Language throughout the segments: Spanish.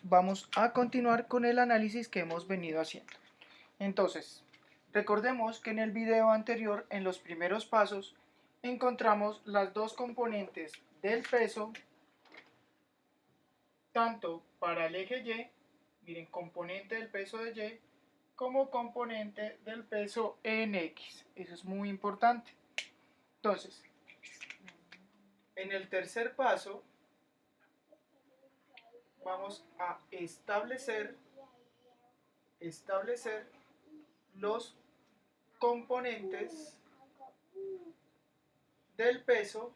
vamos a continuar con el análisis que hemos venido haciendo. Entonces, recordemos que en el video anterior, en los primeros pasos, encontramos las dos componentes del peso, tanto para el eje Y, miren, componente del peso de Y, como componente del peso en X. Eso es muy importante. Entonces, en el tercer paso, vamos a establecer los componentes del peso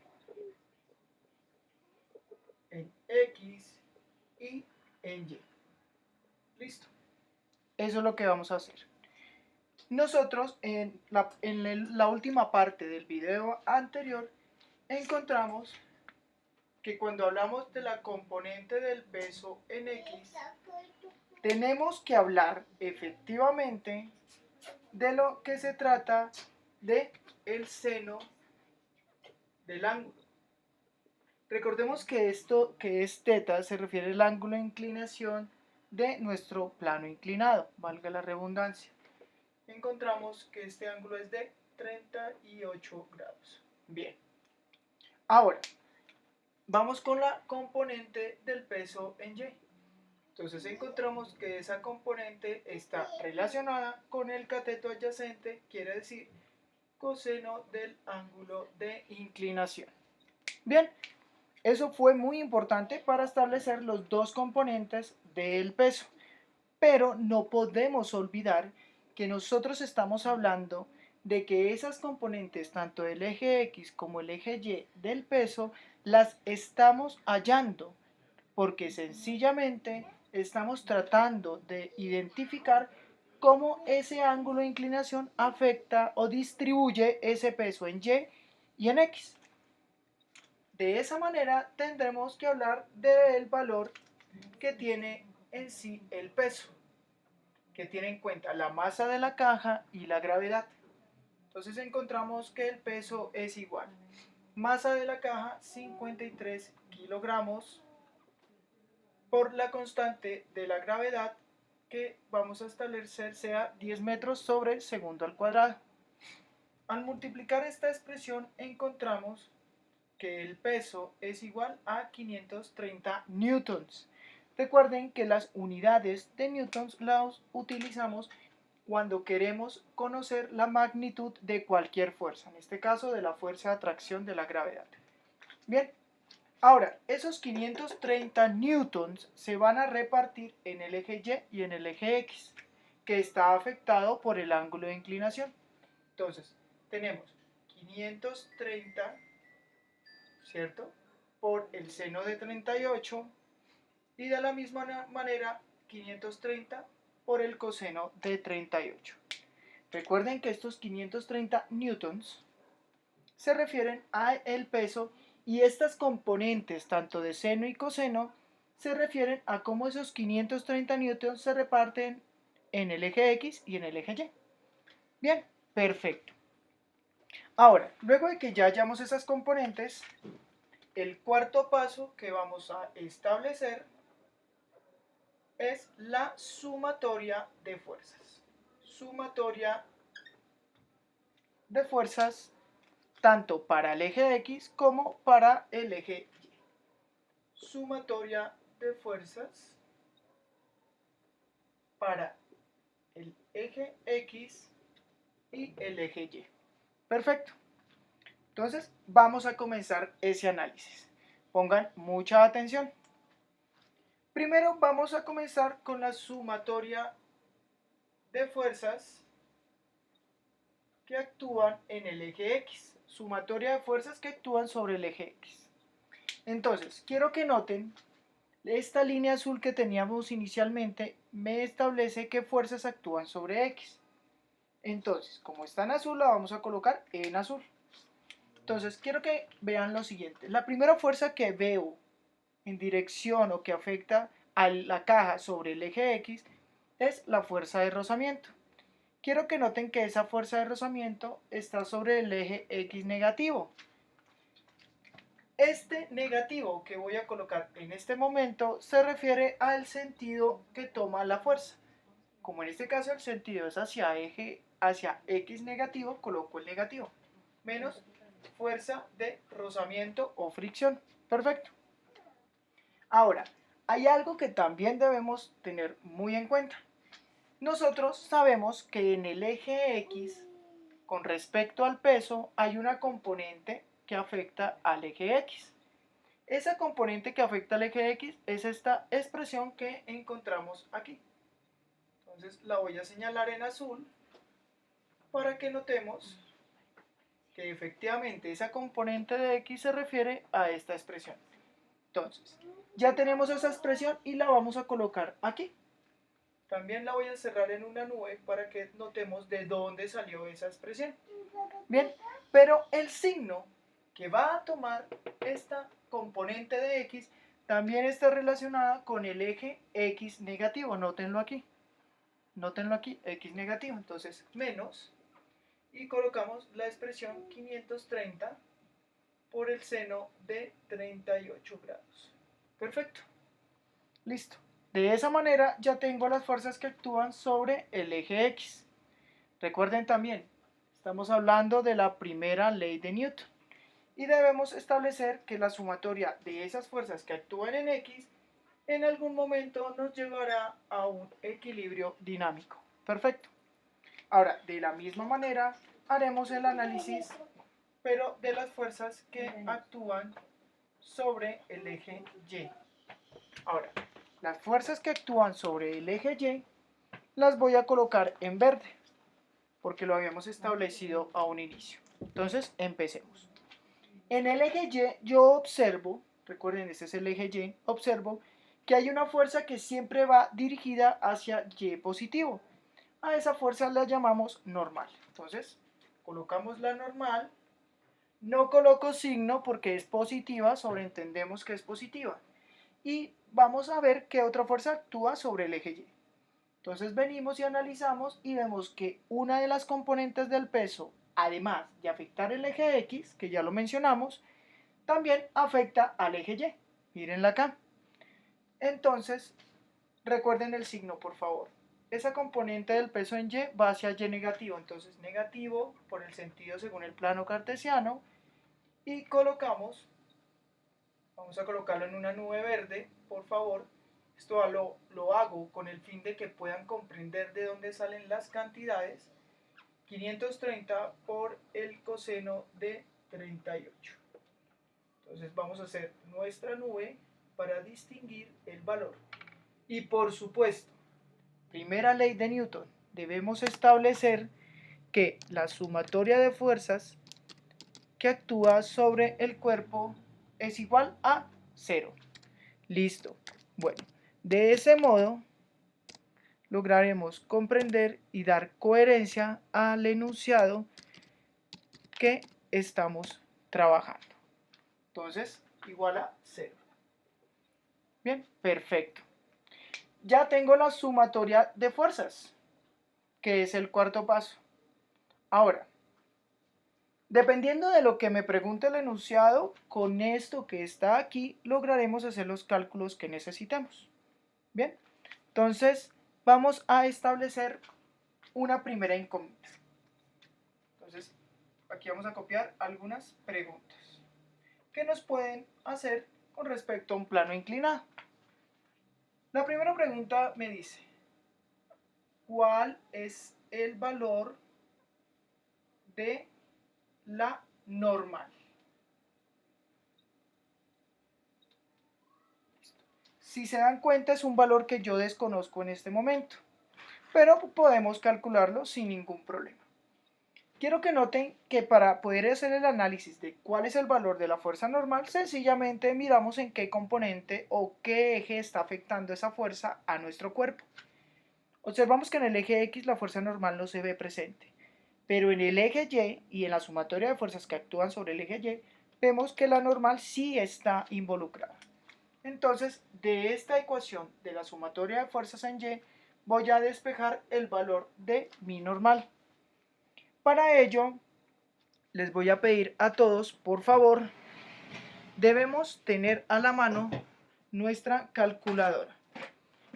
en X y en Y. Listo. Eso es lo que vamos a hacer. Nosotros en la última parte del video anterior encontramos que cuando hablamos de la componente del peso en X, tenemos que hablar efectivamente de lo que se trata de el seno del ángulo. Recordemos que esto que es teta se refiere al ángulo de inclinación de nuestro plano inclinado, valga la redundancia. Encontramos que este ángulo es de 38 grados. Bien. Ahora, vamos con la componente del peso en Y. Entonces encontramos que esa componente está relacionada con el cateto adyacente, quiere decir coseno del ángulo de inclinación. Bien, eso fue muy importante para establecer los dos componentes del peso. Pero no podemos olvidar que nosotros estamos hablando de que esas componentes, tanto el eje X como el eje Y del peso, las estamos hallando, porque sencillamente estamos tratando de identificar cómo ese ángulo de inclinación afecta o distribuye ese peso en Y y en X. De esa manera tendremos que hablar del valor que tiene en sí el peso, que tiene en cuenta la masa de la caja y la gravedad. Entonces encontramos que el peso es igual. Masa de la caja 53 kilogramos por la constante de la gravedad que vamos a establecer sea 10 metros sobre segundo al cuadrado. Al multiplicar esta expresión encontramos que el peso es igual a 530 newtons. Recuerden que las unidades de newtons las utilizamos cuando queremos conocer la magnitud de cualquier fuerza, en este caso de la fuerza de atracción de la gravedad. Bien, ahora esos 530 newtons se van a repartir en el eje Y y en el eje X, que está afectado por el ángulo de inclinación. Entonces, tenemos 530, ¿cierto?, por el seno de 38 y de la misma manera 530 por el coseno de 38. Recuerden que estos 530 newtons se refieren al peso y estas componentes, tanto de seno y coseno, se refieren a cómo esos 530 newtons se reparten en el eje X y en el eje Y. Bien, perfecto. Ahora, luego de que ya hayamos esas componentes, el cuarto paso que vamos a establecer es la sumatoria de fuerzas. Sumatoria de fuerzas tanto para el eje X como para el eje Y. Sumatoria de fuerzas para el eje X y el eje Y. Perfecto. Entonces vamos a comenzar ese análisis. Pongan mucha atención. Primero vamos a comenzar con la sumatoria de fuerzas que actúan en el eje X. Sumatoria de fuerzas que actúan sobre el eje X. Entonces, quiero que noten, esta línea azul que teníamos inicialmente me establece qué fuerzas actúan sobre X. Entonces, como está en azul, la vamos a colocar en azul. Entonces, quiero que vean lo siguiente. La primera fuerza que veo en dirección o que afecta a la caja sobre el eje X es la fuerza de rozamiento. Quiero que noten que esa fuerza de rozamiento está sobre el eje X negativo. Este negativo que voy a colocar en este momento se refiere al sentido que toma la fuerza. Como en este caso el sentido es hacia X negativo, coloco el negativo. Menos fuerza de rozamiento o fricción. Perfecto. Ahora, hay algo que también debemos tener muy en cuenta. Nosotros sabemos que en el eje X, con respecto al peso, hay una componente que afecta al eje X. Esa componente que afecta al eje X es esta expresión que encontramos aquí. Entonces la voy a señalar en azul para que notemos que efectivamente esa componente de X se refiere a esta expresión. Entonces, ya tenemos esa expresión y la vamos a colocar aquí. También la voy a cerrar en una nube para que notemos de dónde salió esa expresión. Bien, pero el signo que va a tomar esta componente de X también está relacionada con el eje X negativo. Nótenlo aquí. Nótenlo aquí, X negativo. Entonces, menos. Y colocamos la expresión 530 por el seno de 38 grados. Perfecto. Listo. De esa manera ya tengo las fuerzas que actúan sobre el eje X. Recuerden también, estamos hablando de la primera ley de Newton. Y debemos establecer que la sumatoria de esas fuerzas que actúan en X en algún momento nos llevará a un equilibrio dinámico. Perfecto. Ahora, de la misma manera, haremos el análisis, pero de las fuerzas que actúan sobre el eje Y. Ahora, las fuerzas que actúan sobre el eje Y las voy a colocar en verde, porque lo habíamos establecido a un inicio. Entonces, empecemos. En el eje Y yo observo, recuerden, este es el eje Y, observo que hay una fuerza que siempre va dirigida hacia Y positivo. A esa fuerza la llamamos normal. Entonces, colocamos la normal. No coloco signo porque es positiva, sobreentendemos que es positiva. Y vamos a ver qué otra fuerza actúa sobre el eje Y. Entonces venimos y analizamos y vemos que una de las componentes del peso, además de afectar el eje X, que ya lo mencionamos, también afecta al eje Y. Mírenla acá. Entonces, recuerden el signo, por favor. Esa componente del peso en Y va hacia Y negativo. Entonces, negativo por el sentido según el plano cartesiano. Y colocamos, vamos a colocarlo en una nube verde, por favor. Esto lo hago con el fin de que puedan comprender de dónde salen las cantidades. 530 por el coseno de 38. Entonces vamos a hacer nuestra nube para distinguir el valor. Y por supuesto, primera ley de Newton, debemos establecer que la sumatoria de fuerzas que actúa sobre el cuerpo es igual a 0. Listo. Bueno, de ese modo lograremos comprender y dar coherencia al enunciado que estamos trabajando. Entonces, igual a 0. Bien, perfecto. Ya tengo la sumatoria de fuerzas, que es el cuarto paso. Ahora, dependiendo de lo que me pregunte el enunciado, con esto que está aquí, lograremos hacer los cálculos que necesitamos. Bien, entonces vamos a establecer una primera incógnita. Entonces, aquí vamos a copiar algunas preguntas que nos pueden hacer con respecto a un plano inclinado. La primera pregunta me dice, ¿cuál es el valor de la normal? Si se dan cuenta, es un valor que yo desconozco en este momento, pero podemos calcularlo sin ningún problema. Quiero que noten que para poder hacer el análisis de cuál es el valor de la fuerza normal, sencillamente miramos en qué componente o qué eje está afectando esa fuerza a nuestro cuerpo. Observamos que en el eje X la fuerza normal no se ve presente, pero en el eje Y y en la sumatoria de fuerzas que actúan sobre el eje Y, vemos que la normal sí está involucrada. Entonces, de esta ecuación de la sumatoria de fuerzas en Y, voy a despejar el valor de mi normal. Para ello, les voy a pedir a todos, por favor, debemos tener a la mano nuestra calculadora.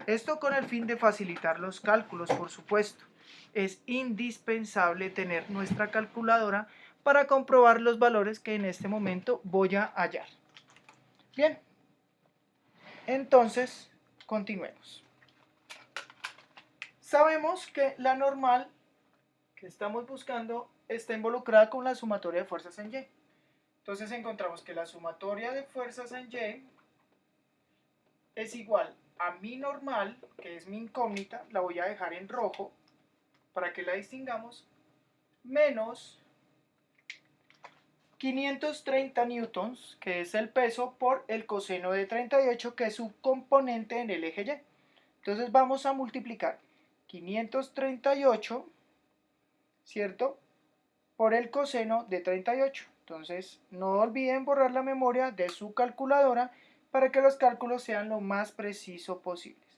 Esto con el fin de facilitar los cálculos, por supuesto. Es indispensable tener nuestra calculadora para comprobar los valores que en este momento voy a hallar. Bien, entonces continuemos. Sabemos que la normal que estamos buscando está involucrada con la sumatoria de fuerzas en Y. Entonces encontramos que la sumatoria de fuerzas en Y es igual a mi normal, que es mi incógnita, la voy a dejar en rojo para que la distingamos, menos 530 newtons, que es el peso, por el coseno de 38, que es su componente en el eje Y. Entonces vamos a multiplicar 538, ¿cierto?, por el coseno de 38. Entonces no olviden borrar la memoria de su calculadora para que los cálculos sean lo más preciso posibles.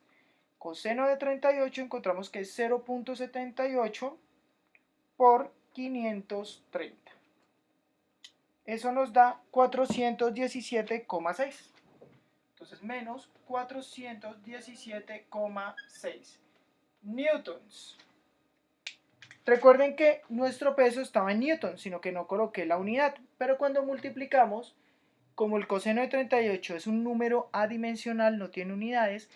Coseno de 38 encontramos que es 0.78 por 530. Eso nos da 417,6. Entonces menos 417,6 newtons. Recuerden que nuestro peso estaba en newtons, sino que no coloqué la unidad. Pero cuando multiplicamos, como el coseno de 38 es un número adimensional, no tiene unidades,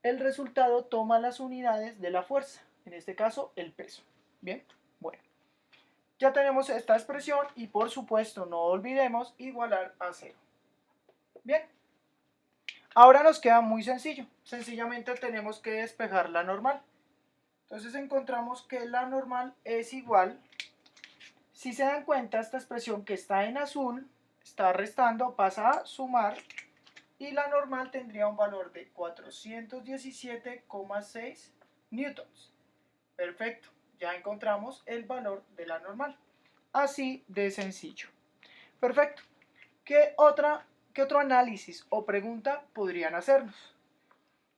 el resultado toma las unidades de la fuerza, en este caso el peso. Bien, bueno. Ya tenemos esta expresión y por supuesto no olvidemos igualar a 0. Bien. Ahora nos queda muy sencillo. Sencillamente tenemos que despejar la normal. Entonces encontramos que la normal es igual, si se dan cuenta, esta expresión que está en azul está restando, pasa a sumar, y la normal tendría un valor de 417,6 newtons. Perfecto, ya encontramos el valor de la normal. Así de sencillo. Perfecto. ¿Qué otro análisis o pregunta podrían hacernos?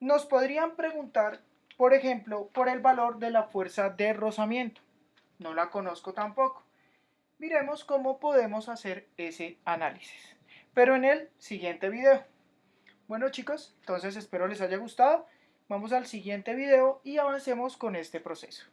Nos podrían preguntar, por ejemplo, por el valor de la fuerza de rozamiento. No la conozco tampoco. Miremos cómo podemos hacer ese análisis, pero en el siguiente video. Bueno chicos, entonces espero les haya gustado. Vamos al siguiente video y avancemos con este proceso.